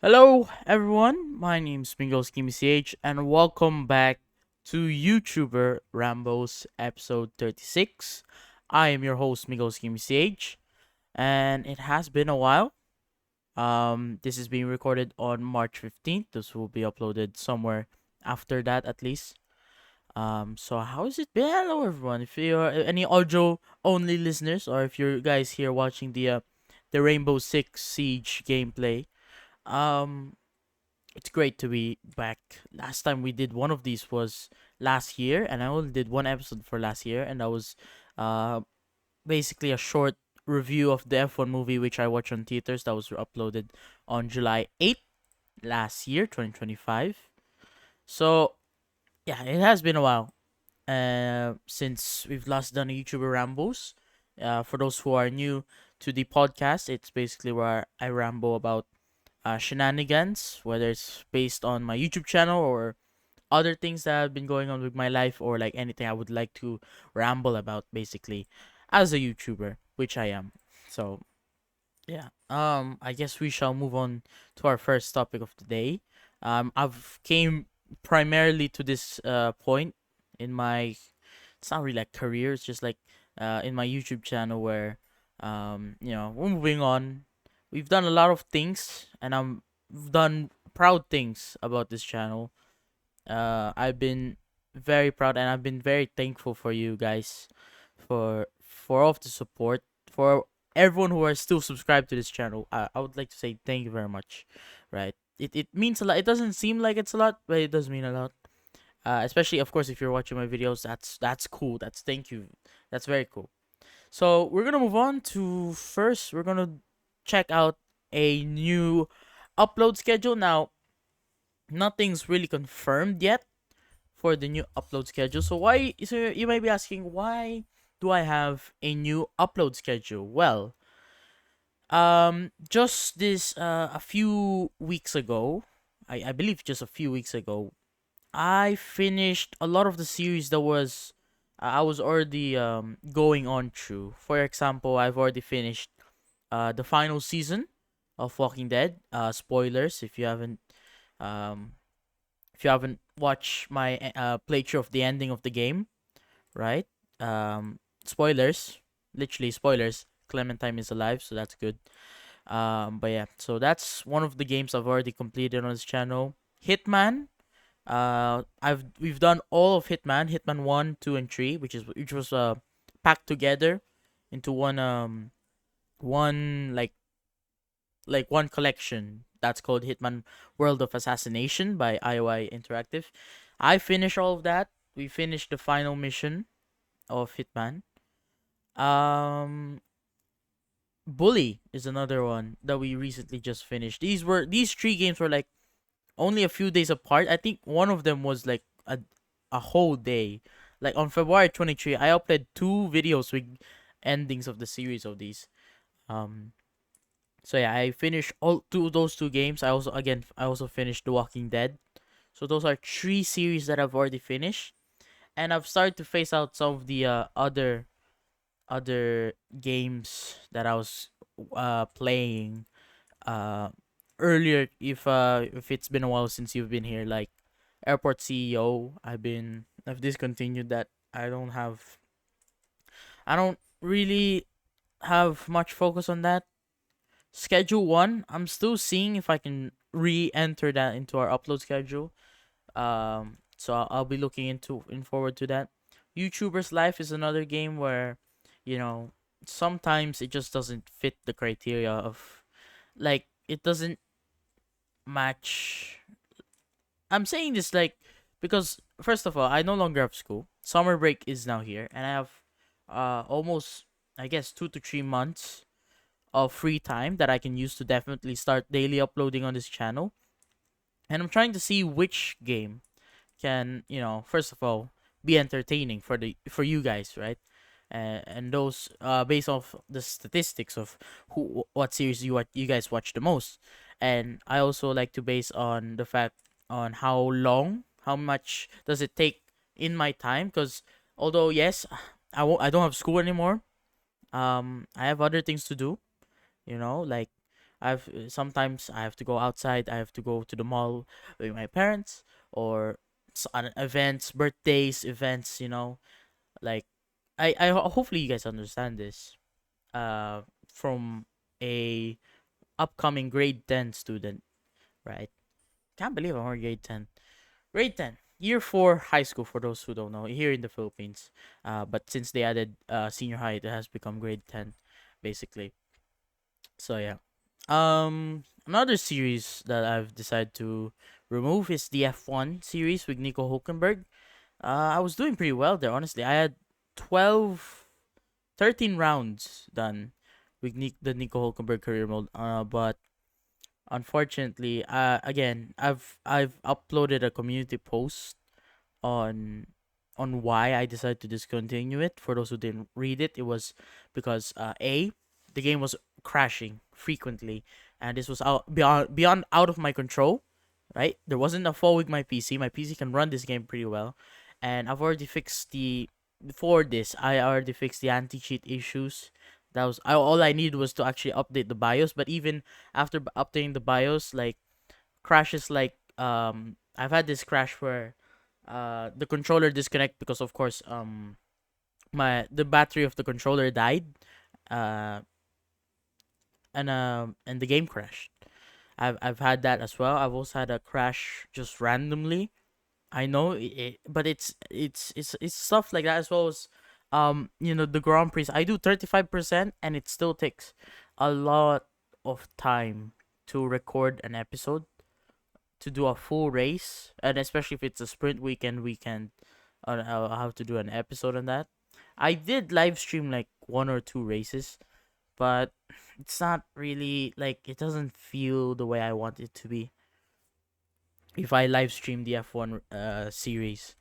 Hello, everyone. My name's Miguelsgamingch, and welcome back to YouTuber Rambles episode 36. I am your host, Miguelsgamingch, and it has been a while. This is being recorded on March 15th. This will be uploaded somewhere after that, at least. So how has it been? Hello, everyone. If you're any audio only listeners, or if you're guys here watching the Rainbow Six Siege gameplay, um, it's great to be back. Last time we did one of these was last year, and I only did one episode for last year, and that was uh basically a short review of the F1 movie which I watched on theaters. That was uploaded on July 8th last year, 2025. So yeah, it has been a while since we've last done a YouTuber Rambles. For those who are new to the podcast, it's basically where I ramble about shenanigans, whether it's based on my YouTube channel or other things that have been going on with my life, or like anything I would like to ramble about, basically, as a YouTuber, which I am. So yeah, I guess we shall move on to our first topic of the day. I've came primarily to this point in my, it's not really like career, it's just like in my YouTube channel where we're moving on. We've done a lot of things, and we've done proud things about this channel. I've been very proud, and I've been very thankful for you guys for all of the support, for everyone who are still subscribed to this channel. I would like to say thank you very much. Right, it means a lot. It doesn't seem like it's a lot, but it does mean a lot. Especially, of course, if you're watching my videos, that's cool. That's thank you. That's very cool. So we're gonna move on to, first we're gonna check out a new upload schedule. Now, nothing's really confirmed yet for the new upload schedule. So why? So you might be asking, why do I have a new upload schedule? Well, just this a few weeks ago, I believe just a few weeks ago, I finished a lot of the series that was I was already going on through. For example, I've already finished the final season of Walking Dead. Spoilers um if you haven't watched my playthrough of the ending of the game, right? Spoilers, literally spoilers. Clementine is alive, so that's good. But yeah, so that's one of the games I've already completed on this channel. Hitman. We've done all of Hitman 1, 2, and 3, which was packed together into one one collection that's called Hitman World of Assassination by IOI Interactive. I finished all of that. We finished the final mission of Hitman. Um, Bully is another one that we recently just finished. These three games were like only a few days apart. I think one of them was like a whole day. Like on February 23, I uploaded two videos with endings of the series of these. Um, so yeah, I finished all those two games. I also finished The Walking Dead. So those are three series that I've already finished, and I've started to phase out some of the other games that I was playing earlier. If it's been a while since you've been here, like Airport CEO, I've discontinued that. I don't really have much focus on that. Schedule 1, I'm still seeing if I can re-enter that into our upload schedule. So I'll be looking in forward to that. YouTuber's Life is another game where, you know, sometimes it just doesn't fit the criteria of, like, it doesn't match. I'm saying this like because, first of all, I no longer have school. Summer break is now here, and I have almost, I guess, 2 to 3 months of free time that I can use to definitely start daily uploading on this channel. And I'm trying to see which game can, first of all, be entertaining for you guys, right? And those based off the statistics of what series you guys watch the most. And I also like to base on the fact on how much does it take in my time, because although yes, I don't have school anymore. I have other things to do, like Sometimes I have to go outside. I have to go to the mall with my parents, or on events, birthdays, events. Like hopefully you guys understand this. From a upcoming grade 10 student, right? Can't believe I'm already grade 10. Grade 10, year 4 high school, for those who don't know, here in the Philippines. But since they added senior high, it has become grade 10, basically. So yeah. Another series that I've decided to remove is the F1 series with Nico Hulkenberg. I was doing pretty well there, honestly. I had 12, 13 rounds done with the Nico Hulkenberg career mode. But unfortunately, again, I've uploaded a community post on why I decided to discontinue it. For those who didn't read it, it was because the game was crashing frequently, and this was out beyond out of my control. Right, there wasn't a fault with my PC. My PC can run this game pretty well, and I've already fixed the for this. I already fixed the anti-cheat issues. All I needed was to actually update the BIOS. But even after updating the BIOS, like crashes like I've had this crash where the controller disconnect because of course the battery of the controller died, uh and the game crashed. I've had that as well. I've also had a crash just randomly. I know but it's stuff like that, as well as the Grand Prix. I do 35% and it still takes a lot of time to record an episode, to do a full race, and especially if it's a sprint weekend, I'll have to do an episode on that. I did live stream like one or two races, but it's not really like, it doesn't feel the way I want it to be if I live stream the F1 series.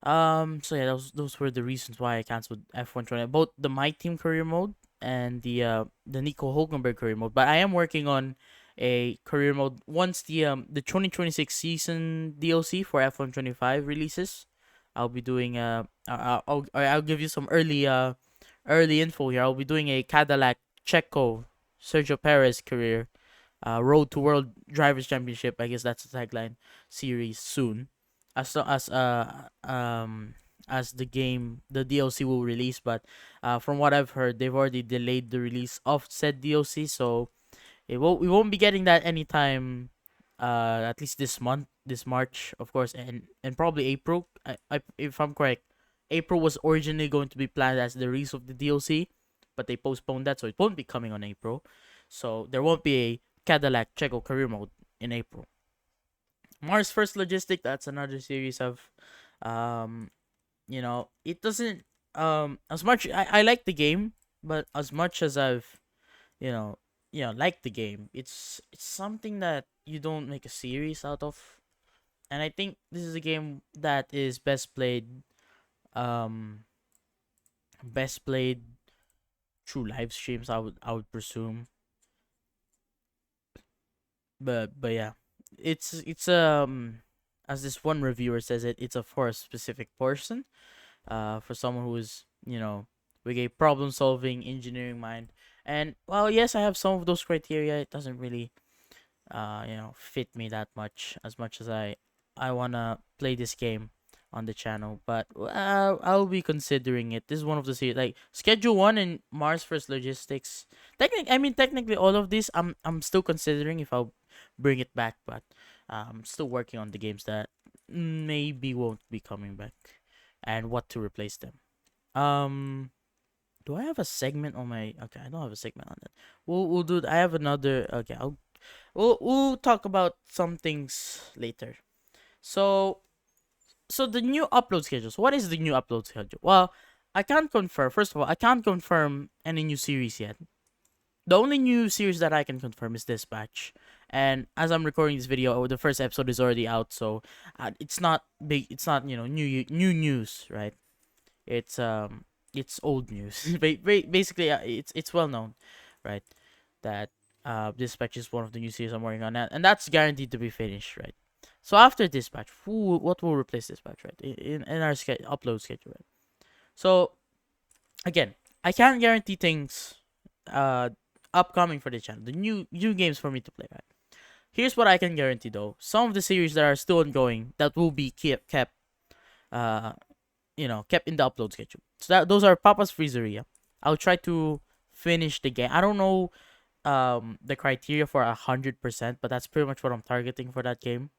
So yeah, those were the reasons why I canceled F1 20, both the My Team career mode and the Nico Hulkenberg career mode. But I am working on a career mode once the 2026 season DLC for F1 25 releases. I'll be doing I'll give you some early info here. I'll be doing a Cadillac Checo Sergio Perez career Road to World Drivers Championship. I guess that's the tagline series soon, as the DLC will release. But from what I've heard, they've already delayed the release of said DLC, so we won't be getting that anytime. At least this month, this March, of course, and probably April. If I'm correct, April was originally going to be planned as the release of the DLC, but they postponed that, so it won't be coming on April. So there won't be a Cadillac Checo career mode in April. Mars First Logistic, that's another series of, it doesn't, as much, I like the game, but as much as I've, like the game, it's something that you don't make a series out of. And I think this is a game that is um, best played through live streams, I would presume. But yeah, it's as this one reviewer says, it's a for a specific person, for someone who is, with a problem solving engineering mind. And well, yes, I have some of those criteria. It doesn't really fit me that much as I wanna play this game on the channel. But I'll be considering it. This is one of the series, like Schedule 1 and Mars First Logistics. Technically all of these I'm still considering if I'll bring it back, but I'm still working on the games that maybe won't be coming back and what to replace them. Do I have a segment on my? Okay, I don't have a segment on that. We'll do. I have another. Okay, we'll talk about some things later. So the new upload schedules. What is the new upload schedule? Well, I can't confirm. First of all, I can't confirm any new series yet. The only new series that I can confirm is Dispatch. And as I'm recording this video, the first episode is already out, so it's not big. It's not new news, right? It's old news. Basically, it's well known, right? That Dispatch is one of the new series I'm working on, and that's guaranteed to be finished, right? So after Dispatch, what will replace Dispatch, right? In our upload schedule, right? So again, I can't guarantee things upcoming for the channel, the new games for me to play. Right. Here's what I can guarantee though: some of the series that are still ongoing that will be kept uh kept in the upload schedule. So those are Papa's Freezeria. I'll try to finish the game. I don't know the criteria for 100%, but that's pretty much what I'm targeting for that game.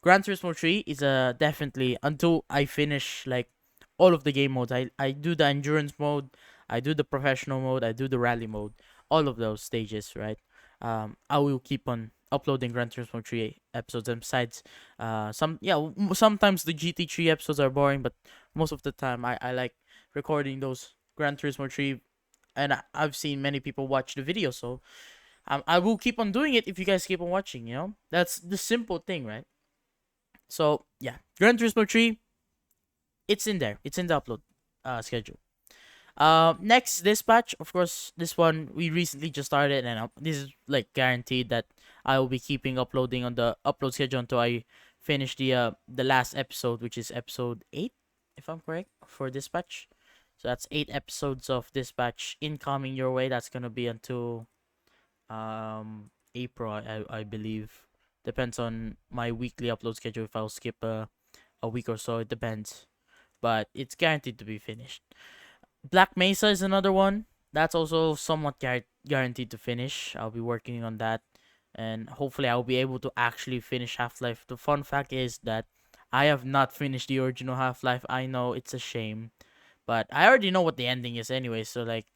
Gran Turismo 3 is definitely until I finish like all of the game modes. I do the endurance mode, I do the professional mode, I do the rally mode, all of those stages, right? I will keep on uploading Gran Turismo 3 episodes, and besides, sometimes the GT3 episodes are boring, but most of the time I like recording those Gran Turismo 3, and I've seen many people watch the video, so I will keep on doing it if you guys keep on watching. That's the simple thing, right? So yeah, Gran Turismo 3, it's in there. It's in the upload schedule. Next Dispatch, of course, this one we recently just started, and this is like guaranteed that I will be keeping uploading on the upload schedule until I finish the last episode, which is episode 8, if I'm correct, for Dispatch. So that's 8 episodes of Dispatch incoming your way. That's gonna be until April, I believe. Depends on my weekly upload schedule. If I'll skip a week or so, it depends. But it's guaranteed to be finished. Black Mesa is another one. That's also somewhat guaranteed to finish. I'll be working on that. And hopefully I'll be able to actually finish Half-Life. The fun fact is that I have not finished the original Half-Life. I know it's a shame. But I already know what the ending is anyway. So like,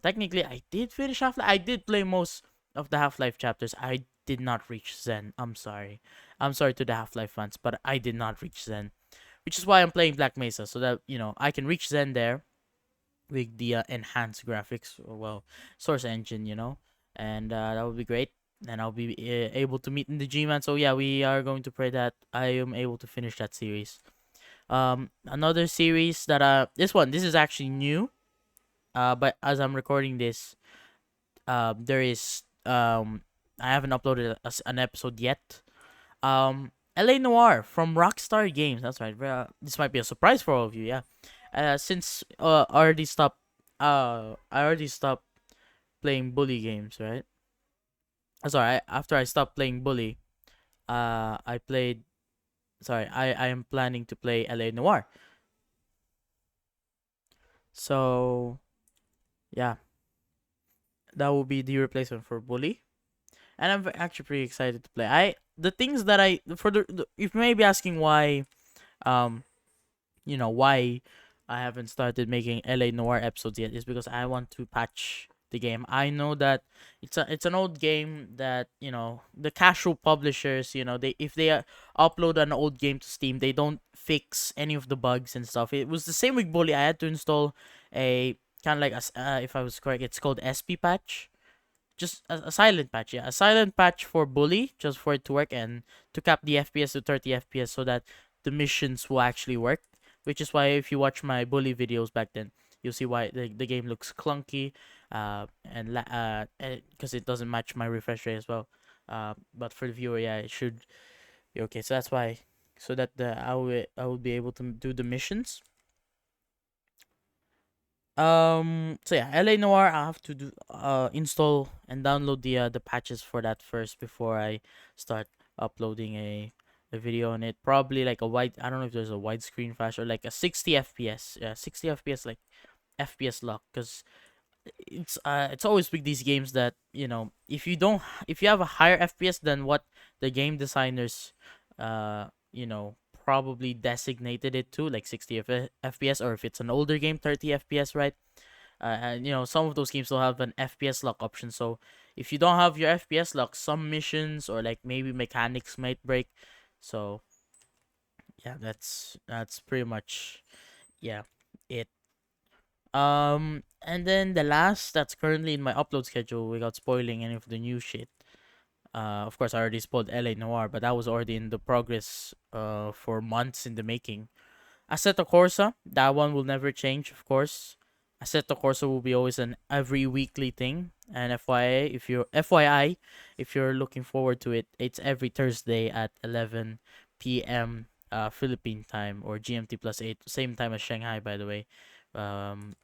technically I did finish Half-Life. I did play most of the Half-Life chapters. I did not reach Zen. I'm sorry. I'm sorry to the Half-Life fans, but I did not reach Zen. Which is why I'm playing Black Mesa, so that, I can reach Zen there with the enhanced graphics, or well, source engine, and that would be great. And I'll be able to meet in the G-Man. So yeah, we are going to pray that I am able to finish that series. Another series that this is actually new. But as I'm recording this, there is I haven't uploaded an episode yet. LA Noir from Rockstar Games. That's right. This might be a surprise for all of you. Yeah. Since I already stopped playing bully games, right? Sorry. After I stopped playing bully, I played. Sorry, I am planning to play LA Noir. So, yeah, that will be the replacement for bully, and I'm actually pretty excited to play. The things that I for if you may be asking why, um, why I haven't started making LA Noir episodes yet, is because I want to patch the game. I know that it's an old game that, the casual publishers, they if they upload an old game to Steam, they don't fix any of the bugs and stuff. It was the same with Bully. I had to install a kind of like if I was correct, it's called SP patch, just a silent patch, yeah, a silent patch for Bully, just for it to work and to cap the FPS to 30 FPS so that the missions will actually work. Which is why if you watch my Bully videos back then, you'll see why the game looks clunky, and because it doesn't match my refresh rate as well. But for the viewer, yeah, it should be okay. So that's why, so that I will be able to do the missions. So yeah, LA Noir, I have to do install and download the patches for that first before I start uploading a video on it. Probably like I don't know if there's a widescreen flash or like a 60 FPS. Yeah, 60 FPS, like FPS lock, because it's always with these games that, if you have a higher FPS than what the game designers probably designated it to, like 60 FPS, or if it's an older game, 30 FPS, right? And some of those games will have an FPS lock option. So if you don't have your FPS lock, some missions or like maybe mechanics might break. So yeah, that's pretty much, yeah, it. And then the last that's currently in my upload schedule, without spoiling any of the new shit. Of course, I already spoiled LA Noir, but that was already in the progress for months in the making. Assetto Corsa, that one will never change, of course. Assetto Corsa will be always an every weekly thing. And FYI, if you're looking forward to it, it's every Thursday at 11 p.m. Philippine time, or GMT plus 8, same time as Shanghai, by the way. Assetto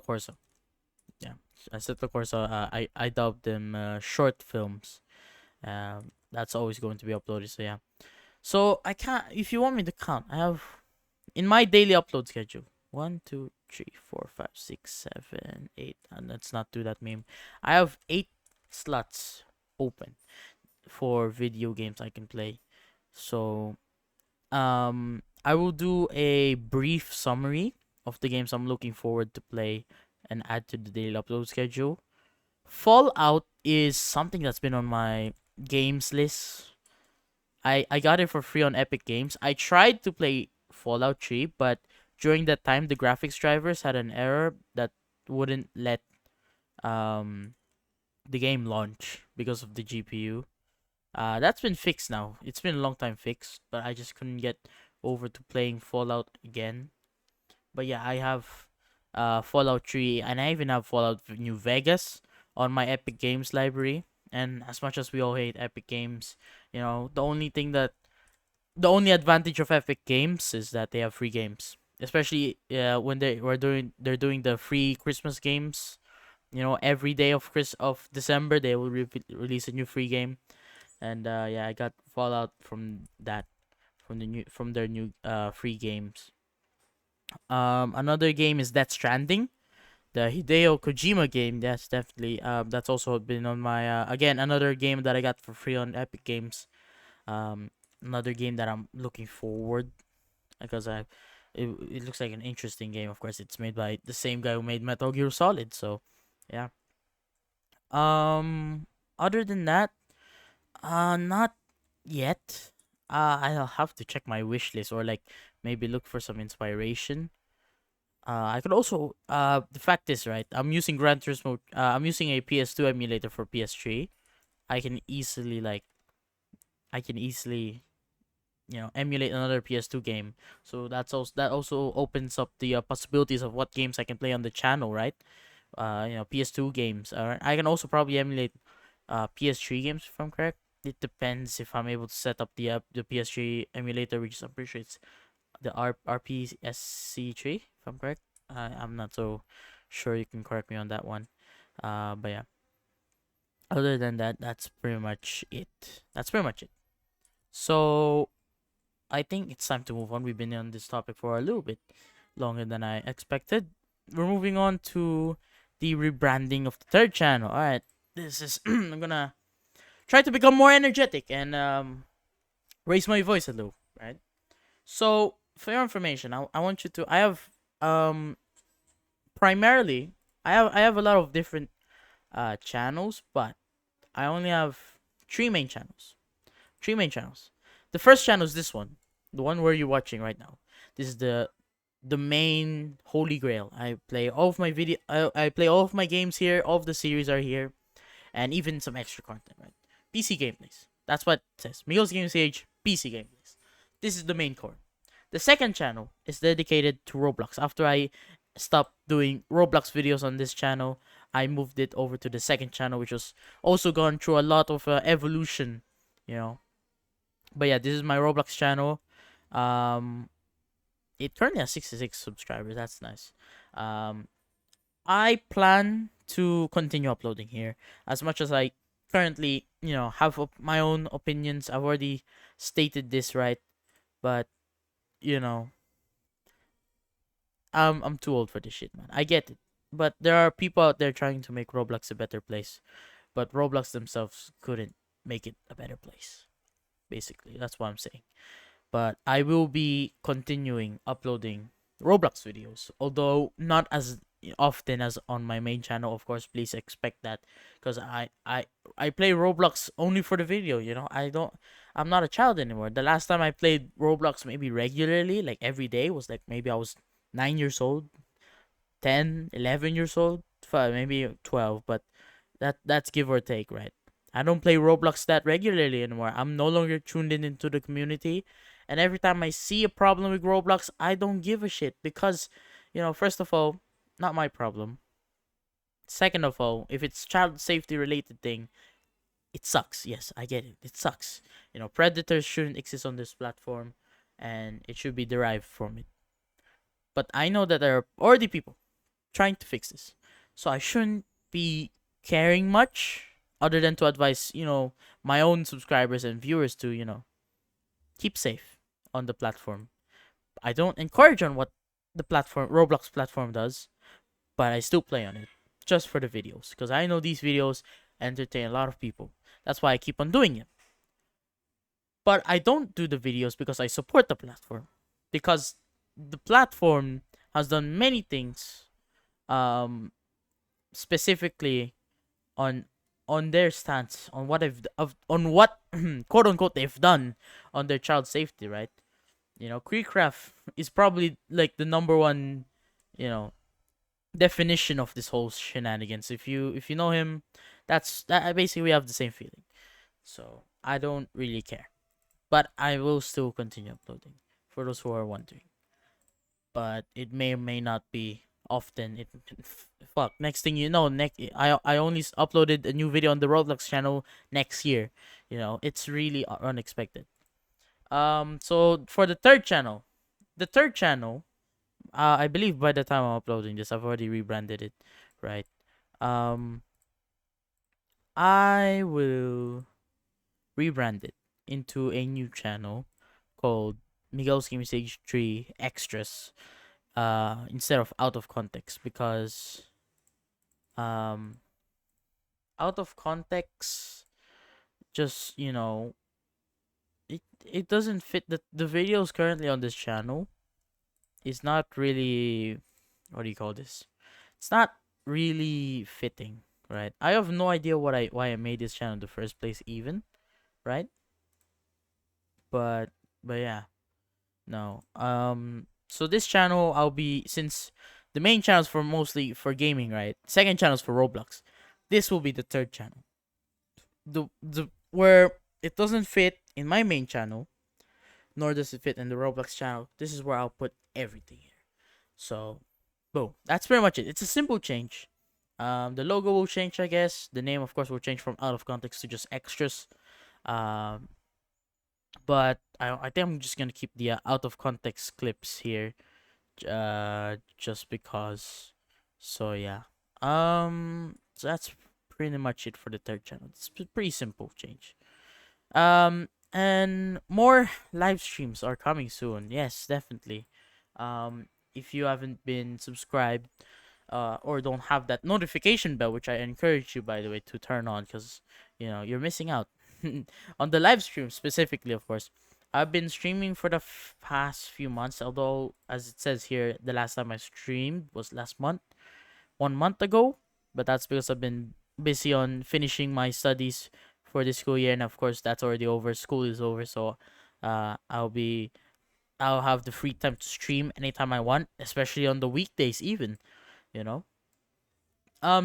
Corsa. Yeah. I said, of course, I dubbed them short films. That's always going to be uploaded. So yeah. So I can't. If you want me to count, I have in my daily upload schedule 1, 2, 3, 4, 5, 6, 7, 8. And let's not do that meme. I have 8 slots open for video games I can play. So I will do a brief summary of the games I'm looking forward to play and add to the daily upload schedule. Fallout is something that's been on my games list. I got it for free on Epic Games. I tried to play Fallout 3, but during that time the graphics drivers had an error that wouldn't let um the game launch because of the GPU. That's been fixed now. It's been a long time fixed, but I just couldn't get over to playing Fallout again. But yeah, I have Fallout 3, and I even have Fallout New Vegas on my Epic Games library. And as much as we all hate Epic Games, the only advantage of Epic Games is that they have free games. Especially when they're doing the free Christmas games. Every day of December they will release a new free game. And yeah, I got Fallout from that, from their new free games. Another game is Death Stranding, the Hideo Kojima game. That's definitely that's also been on my again, another game that I got for free on Epic Games. Um, Another game that I'm looking forward, because it looks like an interesting game. Of course, it's made by the same guy who made Metal Gear Solid. So, yeah. Other than that, not yet. I'll have to check my wish list, or like maybe look for some inspiration. I could also the fact is, right, I'm using Gran Turismo. I'm using a PS2 emulator for PS3. I can easily like I can easily emulate another PS2 game. So that also opens up the possibilities of what games I can play on the channel, right? PS2 games. I can also probably emulate PS3 games if I'm correct. It depends if I'm able to set up the PS3 emulator, which is, I'm pretty sure it's the RPSC3, if I'm correct. I'm not so sure. You can correct me on that one. But yeah. Other than that, that's pretty much it. So I think it's time to move on. We've been on this topic for a little bit longer than I expected. We're moving on to the rebranding of the third channel. All right, this is I'm gonna try to become more energetic and raise my voice a little, right? So for your information, I want you to. I have primarily I have a lot of different channels, but I only have three main channels. Three main channels. The first channel is this one, the one where you're watching right now. This is the main holy grail. I play all of my video. I play all of my games here. All of the series are here, and even some extra content. Right? PC gameplays. That's what it says. Miguelsgamingch PC gameplays. This is the main core. The second channel is dedicated to Roblox. After I stopped doing Roblox videos on this channel, I moved it over to the second channel, which was also gone through a lot of evolution, you know. But yeah, this is my Roblox channel. It currently has 66 subscribers. That's nice. I plan to continue uploading here as much as I currently, have my own opinions. I've already stated this, right? But you know, I'm too old for this shit, man. I get it, but there are people out there trying to make Roblox a better place, but Roblox themselves couldn't make it a better place. Basically, that's what I'm saying. But I will be continuing uploading Roblox videos, although not as often as on my main channel. Of course, please expect that, because I play Roblox only for the video. I'm not a child anymore. The last time I played Roblox maybe regularly, like every day, was like maybe I was 9 years old, 10, 11 years old, maybe 12, but that's give or take, right? I don't play Roblox that regularly anymore. I'm no longer tuned in into the community. And every time I see a problem with Roblox, I don't give a shit because, first of all, not my problem. Second of all, if it's child safety related thing, it sucks. Yes, I get it. It sucks. Predators shouldn't exist on this platform, and it should be derived from it. But I know that there are already people trying to fix this. So I shouldn't be caring much other than to advise, my own subscribers and viewers to, keep safe on the platform. I don't encourage on what the platform Roblox platform does, but I still play on it just for the videos because I know these videos entertain a lot of people. That's why I keep on doing it. But I don't do the videos because I support the platform, because the platform has done many things, um, specifically on their stance on what on what quote unquote they've done on their child safety, right? Creecraft is probably like the number one, you know, definition of this whole shenanigans. If you know him, that basically we have the same feeling. So I don't really care, but I will still continue uploading for those who are wondering. But it may or may not be often. Fuck. Next thing you know, I only uploaded a new video on the Roblox channel next year. It's really unexpected. So for the third channel, I believe by the time I'm uploading this, I've already rebranded it, right? Um, I will rebrand it into a new channel called Miguelsgamingch 3 Extras, instead of Out of Context, because um Out of Context just, it doesn't fit. The videos currently on this channel is not really, what do you call this? It's not really fitting, right? I have no idea why I made this channel in the first place even, right? But yeah. No. So this channel, I'll be, since the main channel's for mostly for gaming, right? Second channel's for Roblox. This will be the third channel. The where it doesn't fit in my main channel, nor does it fit in the Roblox channel. This is where I'll put everything here. So, boom. That's pretty much it. It's a simple change. The logo will change, I guess. The name, of course, will change from Out of Context to just Extras. But I think I'm just gonna keep the out of context clips here, just because. So yeah. So that's pretty much it for the third channel. It's pretty simple change. And more live streams are coming soon. Yes, definitely. If you haven't been subscribed, or don't have that notification bell, which I encourage you, by the way, to turn on, because you're missing out on the live stream specifically. Of course, I've been streaming for the past few months, although as it says here, the last time I streamed was last month, 1 month ago. But that's because I've been busy on finishing my studies for the school year, and of course that's already over. School is over, so I'll have the free time to stream anytime I want, especially on the weekdays even, you know.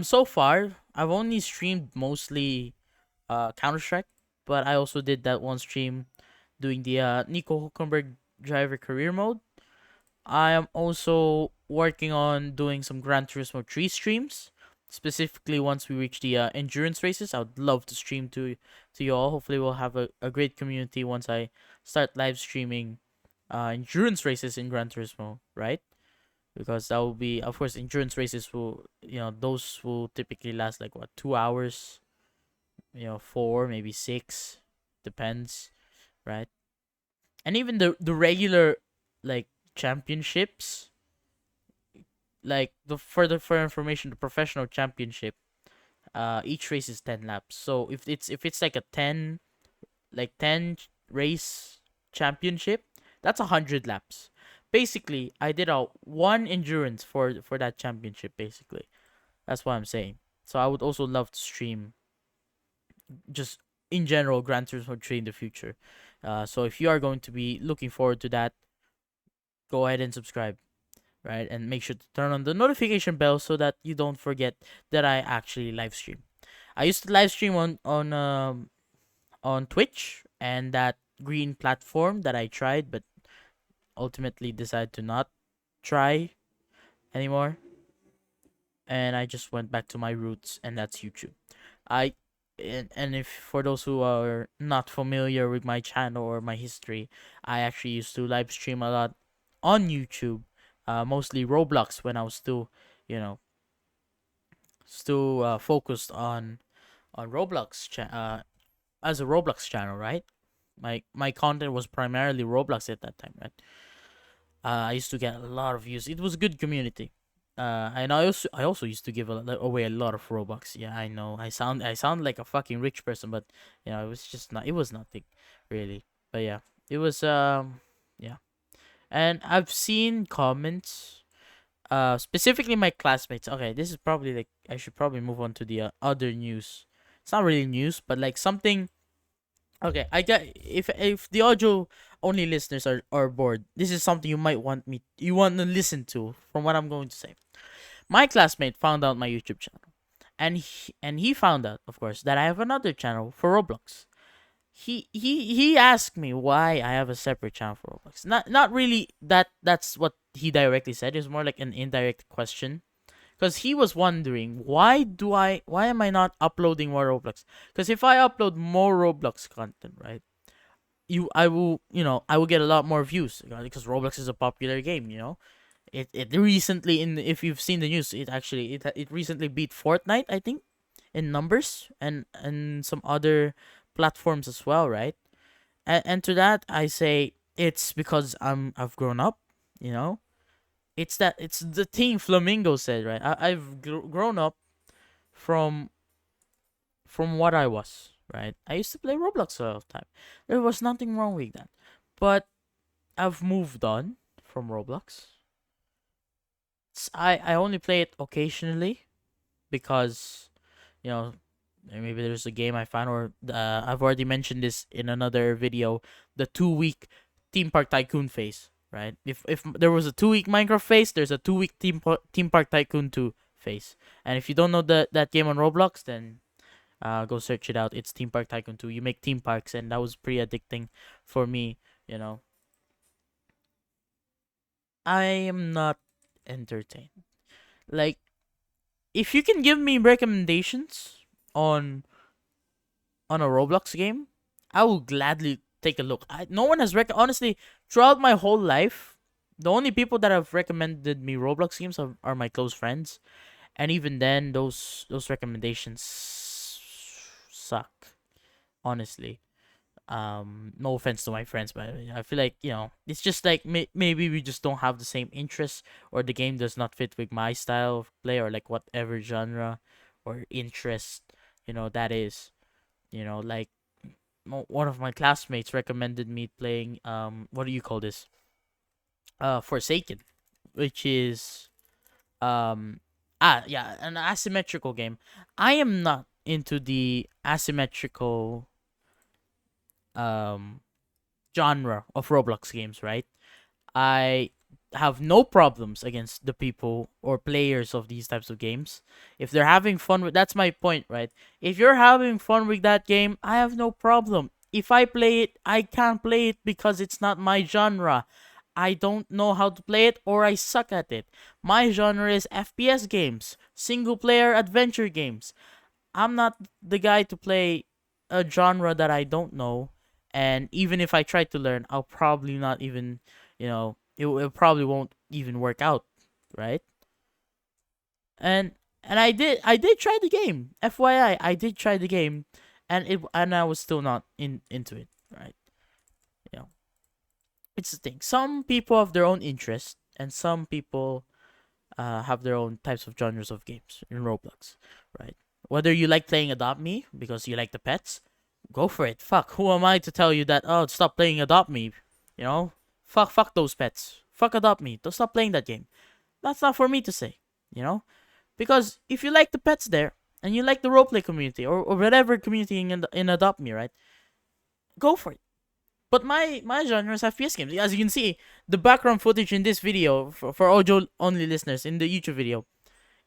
So far I've only streamed mostly Counter-Strike, but I also did that one stream doing the Nico Hulkenberg driver career mode. I am also working on doing some Gran Turismo 3 streams, specifically once we reach the endurance races. I would love to stream to you all. Hopefully we'll have a great community once I start live streaming endurance races in Gran Turismo, right? Because that will be, of course, endurance races will, those will typically last like what, 2 hours, 4, maybe 6, depends, right? And even the regular, like, championships, like for information, the professional championship, each race is 10 laps. So if it's like a 10 race championship, that's 100 laps. Basically, I did a one endurance for that championship. Basically, that's what I'm saying. So I would also love to stream, just in general, Gran Turismo 3 in the future. So if you are going to be looking forward to that, go ahead and subscribe, right? And make sure to turn on the notification bell so that you don't forget that I actually live stream. I used to live stream on Twitch and that green platform that I tried, but ultimately decided to not try anymore. And I just went back to my roots, and that's YouTube. I and if for those who are not familiar with my channel or my history, I actually used to live stream a lot on YouTube, mostly Roblox when I was still, you know, still focused on Roblox as a Roblox channel, right? My content was primarily Roblox at that time, right? I used to get a lot of views. It was a good community. And I also used to give away a lot of Robux. Yeah, I know. I sound like a fucking rich person, but it was just not. It was nothing, really. But yeah, it was yeah. And I've seen comments, specifically my classmates. Okay, this is probably like I should probably move on to the other news. It's not really news, but like something. Okay, I got if the audio only listeners are bored, this is something you want to listen to from what I'm going to say. My classmate found out my YouTube channel, and he found out, of course, that I have another channel for Roblox. He asked me why I have a separate channel for Roblox. Not really that's what he directly said. It's more like an indirect question, because he was wondering why am I not uploading more Roblox? Because if I upload more Roblox content, right, I will get a lot more views, because Roblox is a popular game. It recently, if you've seen the news, it recently beat Fortnite, I think, in numbers, and some other platforms as well, right? And to that I say it's because I've grown up, you know. It's the thing Flamingo said, right? I've grown up from what I was, right? I used to play Roblox all the time. There was nothing wrong with that, but I've moved on from Roblox. I only play it occasionally because, you know, maybe there's a game I found, or I've already mentioned this in another video, the 2 week Theme Park Tycoon phase, right? If there was a 2 week Minecraft phase, there's a 2 week Theme Park Tycoon 2 phase. And if you don't know that game on Roblox, then go search it out. It's Theme Park Tycoon 2. You make theme parks, and that was pretty addicting for me, you know. I am not entertained. Like, if you can give me recommendations on a Roblox game, I will gladly take a look. No one has honestly, throughout my whole life, the only people that have recommended me Roblox games are my close friends, and even then, those recommendations suck. Honestly, no offense to my friends, but I feel like, it's just like maybe we just don't have the same interests, or the game does not fit with my style of play, or like whatever genre or interest that is. Like, one of my classmates recommended me playing, what do you call this, Forsaken, which is, yeah, an asymmetrical game. I am not into the asymmetrical um genre of Roblox games, right? I have no problems against the people or players of these types of games. If they're having fun with, that's my point, right? If you're having fun with that game, I have no problem. If I play it, I can't play it because it's not my genre. I don't know how to play it, or I suck at it. My genre is FPS games, single player adventure games. I'm not the guy to play a genre that I don't know, and even if I try to learn, I'll probably not even, it probably won't even work out, right? And I did try the game. FYI, I did try the game, and I was still not into it, right? You know, it's the thing. Some people have their own interest, and some people have their own types of genres of games in Roblox, right? Whether you like playing Adopt Me because you like the pets, go for it. Fuck, who am I to tell you that? Oh, stop playing Adopt Me. Fuck those pets. Fuck Adopt Me. Don't stop playing that game. That's not for me to say. Because if you like the pets there, and you like the roleplay community, or whatever community in Adopt Me, right? Go for it. But my genre is FPS games. As you can see, the background footage in this video for audio only listeners in the YouTube video,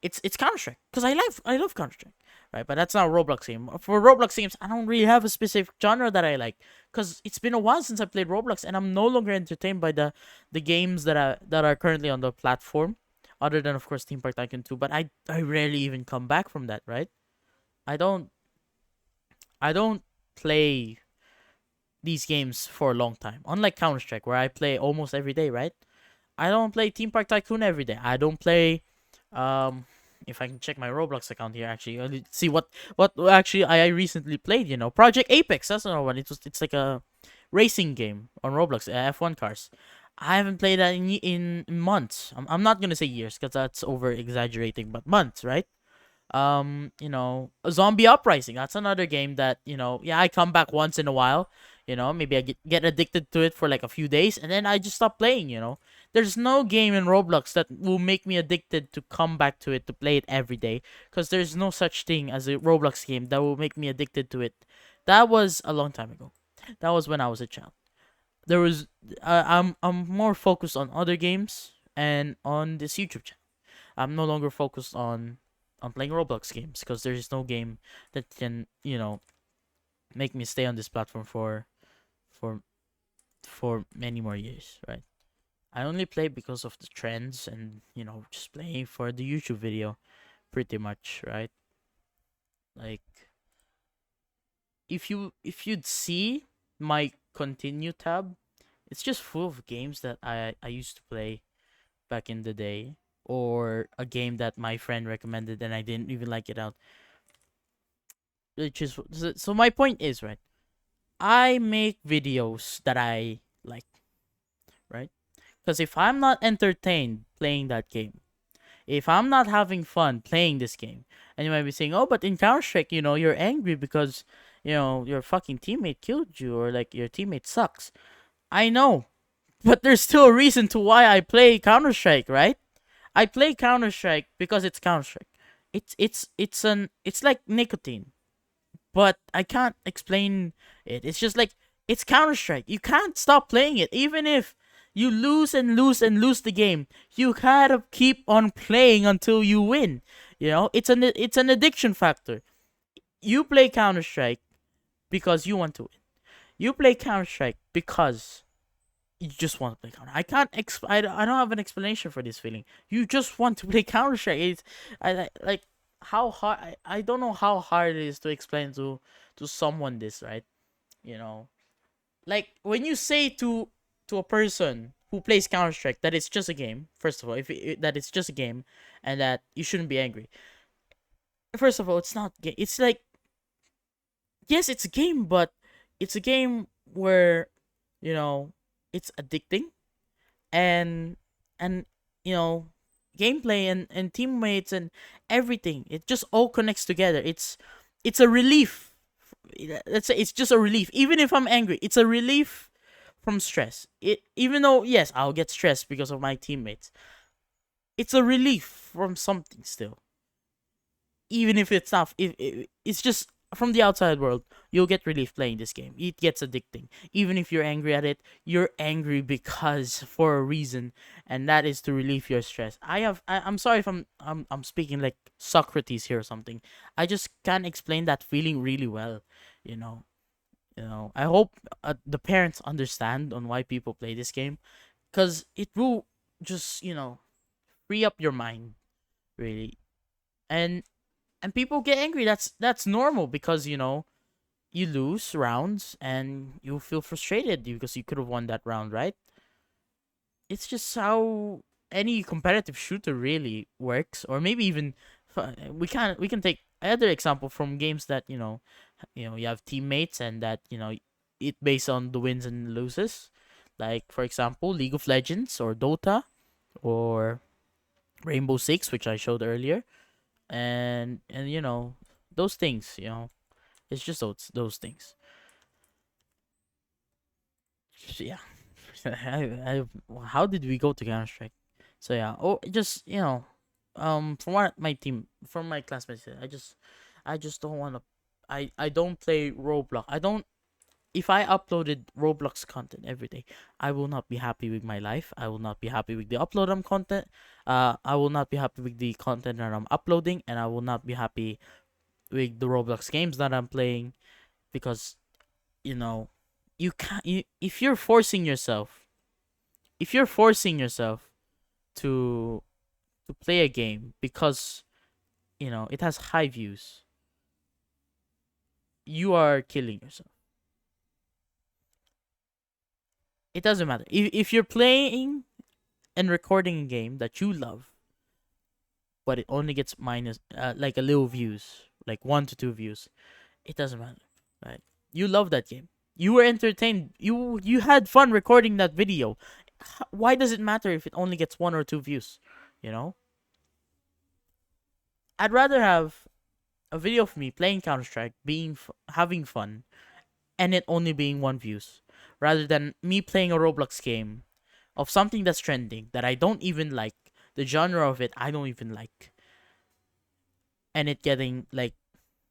it's Counter Strike, because I love Counter Strike, right? But that's not a Roblox game. For Roblox games, I don't really have a specific genre that I like, because it's been a while since I played Roblox, and I'm no longer entertained by the games that are currently on the platform, other than, of course, Theme Park Tycoon 2. But I rarely even come back from that, right? I don't I don't play these games for a long time. Unlike Counter Strike, where I play almost every day, right? I don't play Theme Park Tycoon every day. I don't play um if I can check my Roblox account here, actually, see what actually I recently played. Project Apex. That's another one. It's like a racing game on Roblox, F1 cars. I haven't played that in months. I'm not gonna say years because that's over exaggerating, but months, right? A Zombie Uprising. That's another game that, yeah, I come back once in a while. Maybe I get addicted to it for like a few days and then I just stop playing. There's no game in Roblox that will make me addicted to come back to it to play it every day because there's no such thing as a Roblox game that will make me addicted to it. That was a long time ago. That was when I was a child. There was I'm more focused on other games and on this YouTube channel. I'm no longer focused on playing Roblox games because there is no game that can make me stay on this platform for for many more years, right? I only play because of the trends and just playing for the YouTube video, pretty much, right? Like if you'd see my continue tab, it's just full of games that I used to play back in the day, or a game that my friend recommended and I didn't even like it out. Which is so my point is, right? I make videos that I like, right? Because if I'm not entertained playing that game, if I'm not having fun playing this game, and you might be saying, "Oh, but in Counter Strike, you're angry because your fucking teammate killed you, or like your teammate sucks." I know, but there's still a reason to why I play Counter Strike, right? I play Counter Strike because it's Counter Strike. It's like nicotine, but I can't explain it. It's just like it's Counter Strike. You can't stop playing it, even if you lose and lose and lose the game. You gotta keep on playing until you win. It's an addiction factor. You play Counter Strike because you want to win. You play Counter Strike because you just want to play Counter. I can't I don't have an explanation for this feeling. You just want to play Counter Strike. Like how hard. I don't know how hard it is to explain to someone this, right? You know, like when you say to a person who plays Counter Strike that it's just a game. First of all, that it's just a game, and that you shouldn't be angry. First of all, it's not. It's like, yes, it's a game, but it's a game where you know it's addicting, and and you know gameplay and teammates and everything, it just all connects together. It's a relief. Let's say it's just a relief. Even if I'm angry, it's a relief from stress. Even though, yes, I'll get stressed because of my teammates, it's a relief from something still. Even if it's not, it's just from the outside world, you'll get relief playing this game. It gets addicting. Even if you're angry at it, you're angry because for a reason, and that is to relieve your stress. I'm sorry if I'm speaking like Socrates here or something. I just can't explain that feeling really well. You know, I hope the parents understand on why people play this game, because it will just free up your mind, really. And and people get angry. That's normal, because you lose rounds and you feel frustrated because you could have won that round, right? It's just how any competitive shooter really works. Or maybe even we can take other example from games that you have teammates, and that it based on the wins and loses. Like, for example, League of Legends or Dota or Rainbow Six, which I showed earlier. And those things, it's just those things. Yeah. How did we go to Counter Strike? So yeah, just from my classmates said, I just don't want to. I don't play Roblox. I don't. If I uploaded Roblox content every day, I will not be happy with my life. I will not be happy with the upload I'm content. I will not be happy with the content that I'm uploading, and I will not be happy with the Roblox games that I'm playing, because you know you can't. If you're forcing yourself, to play a game because it has high views, you are killing yourself. It doesn't matter. If, you're playing and recording a game that you love, but it only gets minus like a little views, like 1 to 2 views, it doesn't matter, right? You love that game. You were entertained. You had fun recording that video. Why does it matter if it only gets 1 or 2 views? You know, I'd rather have a video of me playing Counter Strike, having fun, and it only being 1 views, rather than me playing a Roblox game of something that's trending that I don't even like, the genre of it I don't even like, and it getting like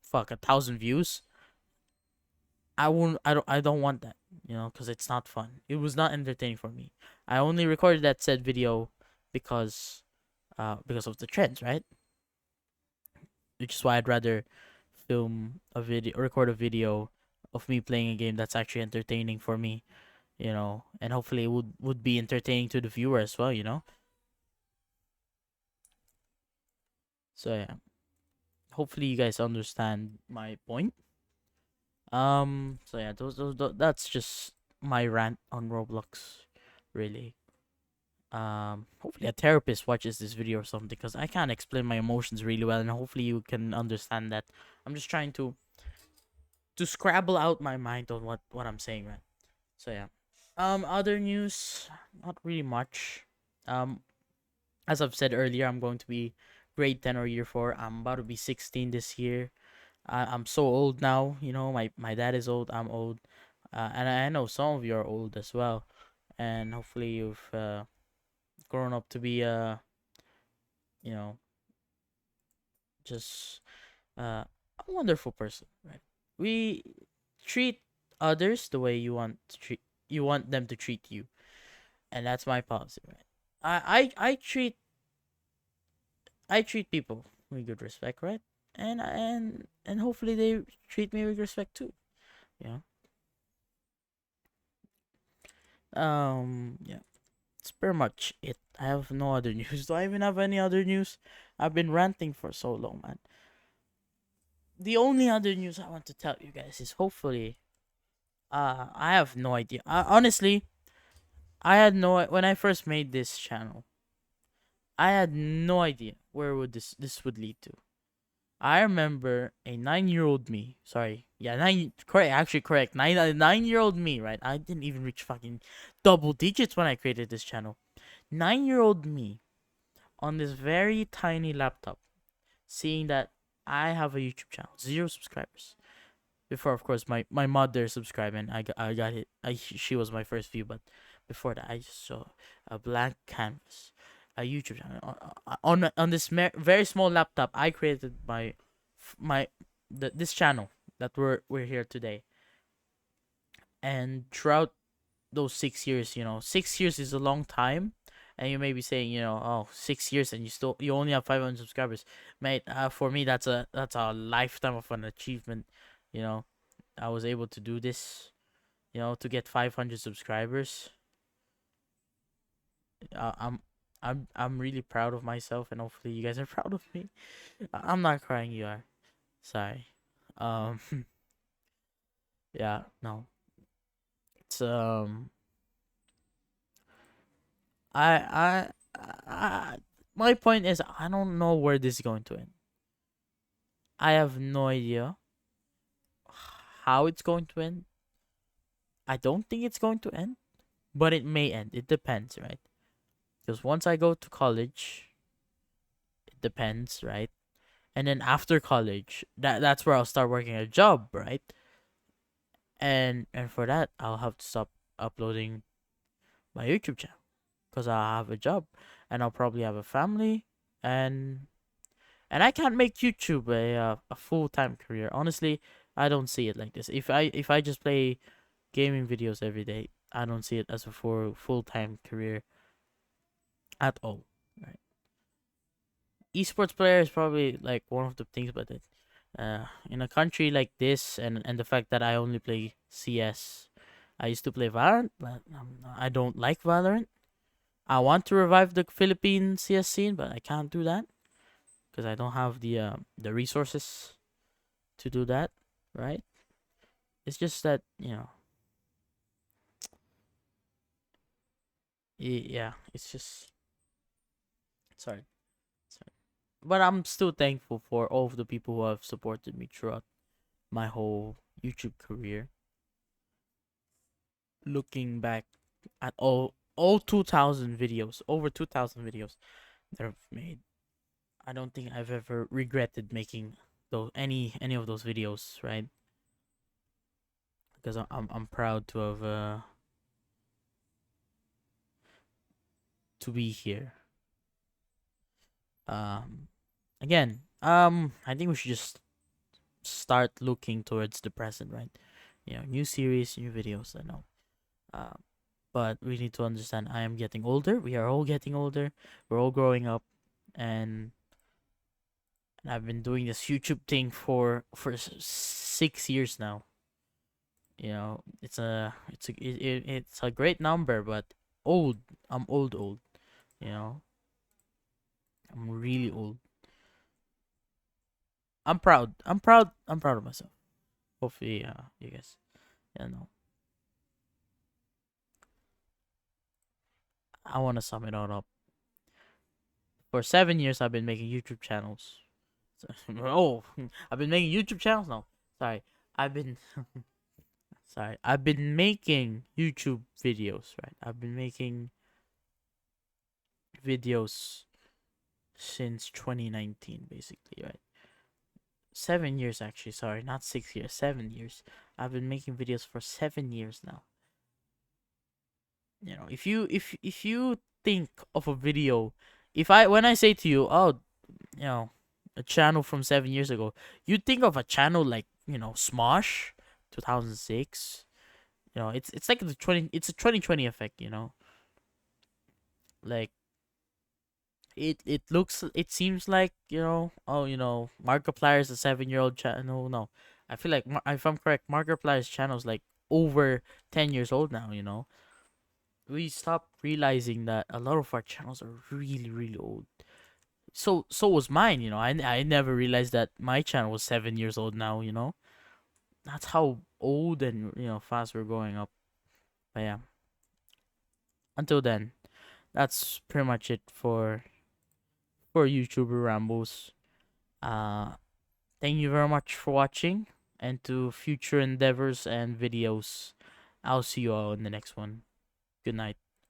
1,000 views. I won't. I don't want that. Because it's not fun. It was not entertaining for me. I only recorded that said video because, because of the trends, right? Which is why I'd rather record a video of me playing a game that's actually entertaining for me. And hopefully it would be entertaining to the viewer as well. So yeah, hopefully you guys understand my point. So yeah, that's just my rant on Roblox, really. Hopefully a therapist watches this video or something, because I can't explain my emotions really well, and hopefully you can understand that. I'm just trying to scrabble out my mind on what I'm saying, right? So yeah. Other news, not really much. Um, as I've said earlier, I'm going to be grade 10 or year 4. I'm about to be 16 this year. I'm so old now. My dad is old. I'm old, and I know some of you are old as well. And hopefully you've grown up to be you know, just a wonderful person, right? We treat others the way you want them to treat you, and that's my policy, right? I treat people with good respect, right? And hopefully they treat me with respect too. Yeah. Yeah. That's pretty much it. I have no other news. Do I even have any other news? I've been ranting for so long, man. The only other news I want to tell you guys is, hopefully, I have no idea. Honestly, I had no when I first made this channel. I had no idea where would this would lead to. I remember a 9-year-old me. Sorry, yeah, correct. Actually, correct. 9-year-old me. Right. I didn't even reach fucking double digits when I created this channel. 9-year-old me on this very tiny laptop, seeing that I have a YouTube channel, 0 subscribers. Before, of course, my mother subscribed, and I got it. She was my first view, but before that, I just saw a blank canvas, a YouTube channel on this very small laptop. I created this channel that we're here today, and throughout those 6 years, 6 years is a long time. And you may be saying, oh, 6 years and you only have 500 subscribers, mate. For me, that's a lifetime of an achievement. You know, I was able to do this, to get 500 subscribers. Uh, I'm I'm really proud of myself, and hopefully you guys are proud of me. I'm not crying, you are. Sorry. Um, yeah, no. It's I, I my point is, I don't know where this is going to end. I have no idea how it's going to end. I don't think it's going to end, but it may end. It depends, right? Because once I go to college, it depends, right? And then after college, that's where I'll start working a job, right? And for that, I'll have to stop uploading my YouTube channel, because I'll have a job, and I'll probably have a family, and I can't make YouTube a full-time career. Honestly, I don't see it like this. If I just play gaming videos every day, I don't see it as a full-time career at all. Right? Esports player is probably like one of the things, but in a country like this, and the fact that I only play CS. I used to play Valorant, but I don't like Valorant. I want to revive the Philippine CS scene, but I can't do that because I don't have the resources to do that. Right? It's just that, yeah. It's just, sorry. but I'm still thankful for all of the people who have supported me throughout my whole YouTube career. Looking back at all 2,000 videos, over 2,000 videos that I've made, I don't think I've ever regretted making those any of those videos, right? Because I'm proud to have to be here. Um, Again, I think we should just start looking towards the present, right? New series, new videos. I know. Uh, but we need to understand I am getting older. We are all getting older. We're all growing up, and I've been doing this YouTube thing for 6 years now. It's a great number, but old. I'm old. You know, I'm really old. I'm proud. I'm proud. I'm proud of myself. Hopefully, you guys, know. I want to sum it all up. For 7 years, I've been making YouTube channels. Oh, I've been making YouTube channels now. Sorry, I've been sorry. I've been making YouTube videos. Right, I've been making videos since 2019, basically. Right, 7 years actually. Sorry, not 6 years. 7 years. I've been making videos for 7 years now. If you think of a video, when I say to you, oh, you know, a channel from 7 years ago, you think of a channel like Smosh, 2006. It's like it's a 2020 effect. Like it seems like Markiplier's a 7-year-old channel. No, I feel like if I'm correct, Markiplier's channel is like over 10 years old now. We stopped realizing that a lot of our channels are really really old. So was mine. I never realized that my channel was 7 years old now. That's how old and fast we're growing up. But yeah, until then, that's pretty much it for YouTuber Rambles. Uh, Thank you very much for watching, and to future endeavors and videos. I'll see you all in the next one. Good night.